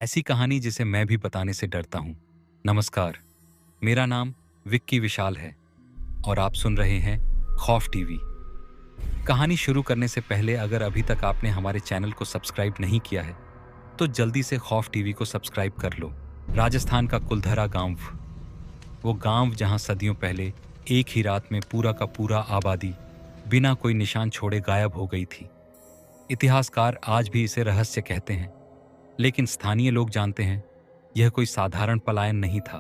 ऐसी कहानी जिसे मैं भी बताने से डरता हूँ। नमस्कार, मेरा नाम विक्की विशाल है और आप सुन रहे हैं खौफ टीवी। कहानी शुरू करने से पहले अगर अभी तक आपने हमारे चैनल को सब्सक्राइब नहीं किया है, तो जल्दी से खौफ टीवी को सब्सक्राइब कर लो। राजस्थान का कुलधरा गांव, वो गांव जहां सदियों पहले एक ही रात में पूरा का पूरा आबादी बिना कोई निशान छोड़े गायब हो गई थी। इतिहासकार आज भी इसे रहस्य कहते हैं, लेकिन स्थानीय लोग जानते हैं यह कोई साधारण पलायन नहीं था।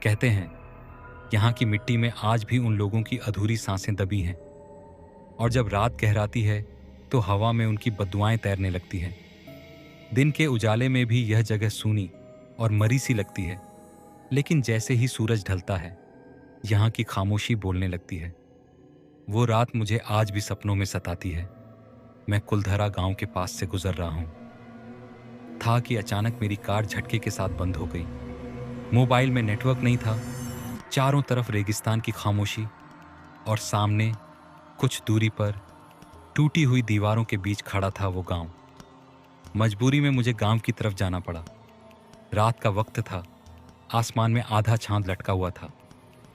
कहते हैं यहाँ की मिट्टी में आज भी उन लोगों की अधूरी सांसें दबी हैं, और जब रात गहराती है तो हवा में उनकी बददुआएं तैरने लगती हैं। दिन के उजाले में भी यह जगह सूनी और मरी सी लगती है, लेकिन जैसे ही सूरज ढलता है यहाँ की खामोशी बोलने लगती है। वो रात मुझे आज भी सपनों में सताती है। मैं कुलधरा गांव के पास से गुजर रहा हूँ था कि अचानक मेरी कार झटके के साथ बंद हो गई। मोबाइल में नेटवर्क नहीं था, चारों तरफ रेगिस्तान की खामोशी, और सामने कुछ दूरी पर टूटी हुई दीवारों के बीच खड़ा था वो गांव। मजबूरी में मुझे गांव की तरफ जाना पड़ा। रात का वक्त था, आसमान में आधा चांद लटका हुआ था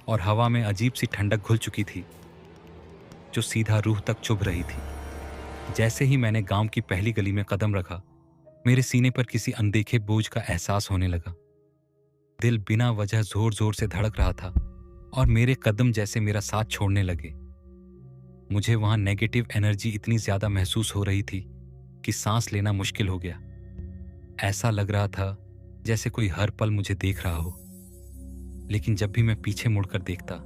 और हवा में अजीब सी ठंडक घुल चुकी थी जो सीधा रूह तक चुभ रही थी। जैसे ही मैंने गांव की पहली गली में कदम रखा, मेरे सीने पर किसी अनदेखे बोझ का एहसास होने लगा। दिल बिना वजह जोर जोर से धड़क रहा था और मेरे कदम जैसे मेरा साथ छोड़ने लगे। मुझे वहां नेगेटिव एनर्जी इतनी ज्यादा महसूस हो रही थी कि सांस लेना मुश्किल हो गया। ऐसा लग रहा था जैसे कोई हर पल मुझे देख रहा हो। लेकिन जब भी मैं पीछे मुड़कर देखता,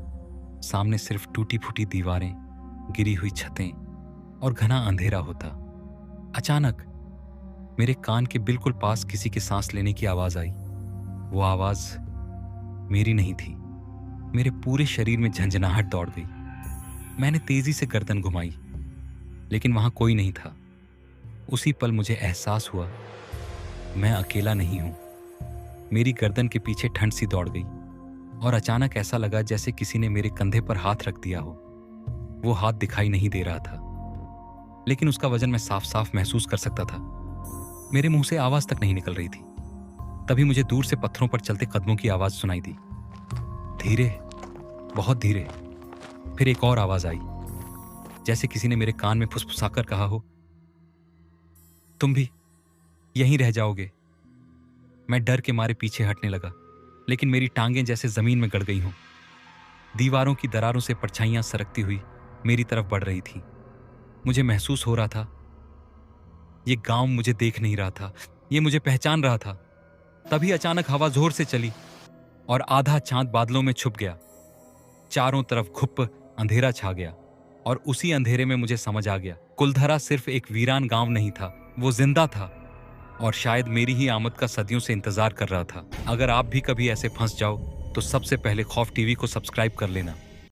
सामने सिर्फ टूटी फूटी दीवारें, गिरी हुई छतें और घना अंधेरा होता। अचानक मेरे कान के बिल्कुल पास किसी के सांस लेने की आवाज आई। वो आवाज मेरी नहीं थी। मेरे पूरे शरीर में झंझनाहट दौड़ गई। मैंने तेजी से गर्दन घुमाई, लेकिन वहां कोई नहीं था। उसी पल मुझे एहसास हुआ मैं अकेला नहीं हूं। मेरी गर्दन के पीछे ठंड सी दौड़ गई और अचानक ऐसा लगा जैसे किसी ने मेरे कंधे पर हाथ रख दिया हो। वो हाथ दिखाई नहीं दे रहा था, लेकिन उसका वजन मैं साफ साफ महसूस कर सकता था। मेरे मुंह से आवाज तक नहीं निकल रही थी। तभी मुझे दूर से पत्थरों पर चलते कदमों की आवाज सुनाई दी, धीरे, बहुत धीरे। फिर एक और आवाज आई, जैसे किसी ने मेरे कान में फुसफुसाकर कहा हो, तुम भी यहीं रह जाओगे। मैं डर के मारे पीछे हटने लगा, लेकिन मेरी टांगें जैसे जमीन में गड़ गई हों। दीवारों की दरारों से परछाइयां सरकती हुई मेरी तरफ बढ़ रही थी। मुझे महसूस हो रहा था ये गांव मुझे देख नहीं रहा था, ये मुझे पहचान रहा था। तभी अचानक हवा जोर से चली और आधा चांद बादलों में छुप गया। चारों तरफ घुप अंधेरा छा गया और उसी अंधेरे में मुझे समझ आ गया, कुलधरा सिर्फ एक वीरान गांव नहीं था, वो जिंदा था और शायद मेरी ही आमद का सदियों से इंतजार कर रहा था। अगर आप भी कभी ऐसे फंस जाओ तो सबसे पहले खौफ टीवी को सब्सक्राइब कर लेना।